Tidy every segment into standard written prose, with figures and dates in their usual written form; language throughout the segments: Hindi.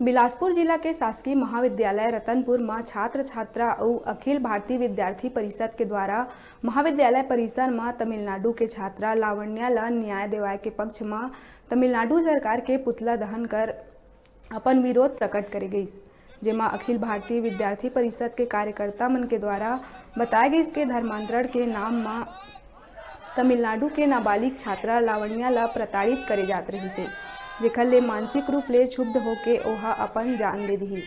बिलासपुर जिला के शासकीय महाविद्यालय रतनपुर में छात्र छात्रा और अखिल भारतीय विद्यार्थी परिषद के द्वारा महाविद्यालय परिसर में तमिलनाडु के छात्रा लावण्या ला न्याय दिवाए के पक्ष में तमिलनाडु सरकार के पुतला दहन कर अपन विरोध प्रकट करे गई, जेमा अखिल भारतीय विद्यार्थी परिषद के कार्यकर्ता मन के द्वारा बताए गई के धर्मांतरण के नाम में तमिलनाडु के नाबालिग छात्रा लावण्या ला प्रताड़ित करे जात रही से, जेखर ले मानसिक रूप ले क्षुब्ध होके ओहा अपन जान दे दिहिस।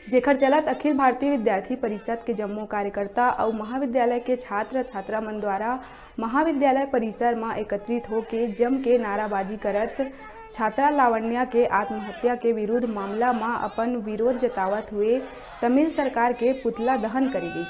जेखर चलत अखिल भारतीय विद्यार्थी परिषद के जम्मो कार्यकर्ता और महाविद्यालय के छात्र छात्रा मन द्वारा महाविद्यालय परिसर में एकत्रित होके जम के नाराबाजी करत छात्रा लावण्या के आत्महत्या के विरुद्ध मामला में अपन विरोध जतावत हुए तमिल सरकार के पुतला दहन करी गई।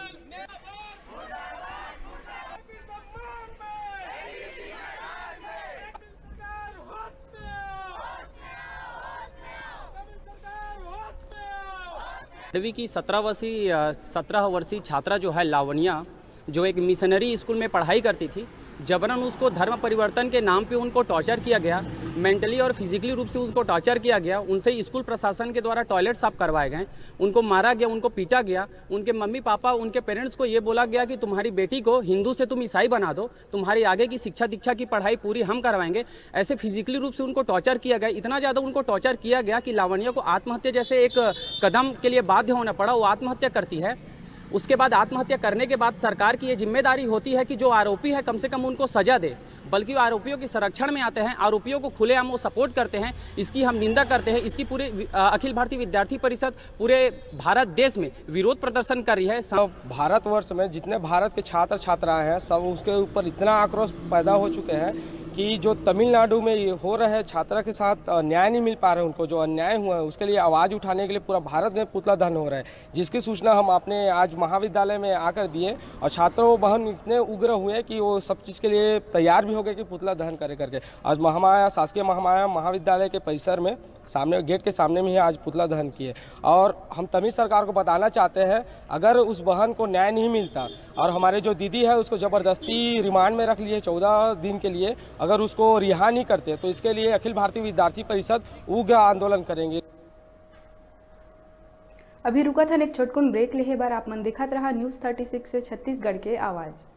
की 17 वर्षीय छात्रा जो है लावण्या, जो एक मिशनरी स्कूल में पढ़ाई करती थी, जबरन उसको धर्म परिवर्तन के नाम पे उनको टॉर्चर किया गया, मेंटली और फिजिकली रूप से उसको टॉर्चर किया गया। उनसे स्कूल प्रशासन के द्वारा टॉयलेट साफ करवाए गए, उनको मारा गया, उनको पीटा गया। उनके मम्मी पापा, उनके पेरेंट्स को ये बोला गया कि तुम्हारी बेटी को हिंदू से तुम ईसाई बना दो, तुम्हारी आगे की शिक्षा दीक्षा की पढ़ाई पूरी हम करवाएंगे। ऐसे फिजिकली रूप से उनको टॉर्चर किया गया। इतना ज़्यादा उनको टॉर्चर किया गया कि लावण्या को आत्महत्या जैसे एक कदम के लिए बाध्य होना पड़ा। वो आत्महत्या करती है। उसके बाद आत्महत्या करने के बाद सरकार की ये जिम्मेदारी होती है कि जो आरोपी है कम से कम उनको सजा दे, बल्कि आरोपियों के संरक्षण में आते हैं, आरोपियों को खुलेआम वो सपोर्ट करते हैं। इसकी हम निंदा करते हैं। इसकी पूरे अखिल भारतीय विद्यार्थी परिषद पूरे भारत देश में विरोध प्रदर्शन कर रही है। भारतवर्ष में जितने भारत के छात्र छात्राएं हैं, सब उसके ऊपर इतना आक्रोश पैदा हो चुके हैं कि जो तमिलनाडु में ये हो रहे छात्रा के साथ न्याय नहीं मिल पा रहे, उनको जो अन्याय हुआ है उसके लिए आवाज़ उठाने के लिए पूरा भारत में पुतला दहन हो रहा है, जिसकी सूचना हम अपने आज महाविद्यालय में आकर दिए। और छात्रों बहन इतने उग्र हुए कि वो सब चीज़ के लिए तैयार भी हो गए कि पुतला दहन करे करके। आज महामाया शासकीय महामाया महाविद्यालय के परिसर में सामने गेट के सामने में ही आज पुतला दहन किए। और हम तमिल सरकार को बताना चाहते हैं, अगर उस बहन को न्याय नहीं मिलता और हमारे जो दीदी है उसको ज़बरदस्ती रिमांड में रख लिए 14 दिन के लिए, अगर उसको रिहा नहीं करते तो इसके लिए अखिल भारतीय विद्यार्थी परिषद उग्र आंदोलन करेंगे। अभी रुका था एक छोटकुन ब्रेक लेहे बार आप मन दिखात रहा न्यूज़ 36 से छत्तीसगढ़ के आवाज़।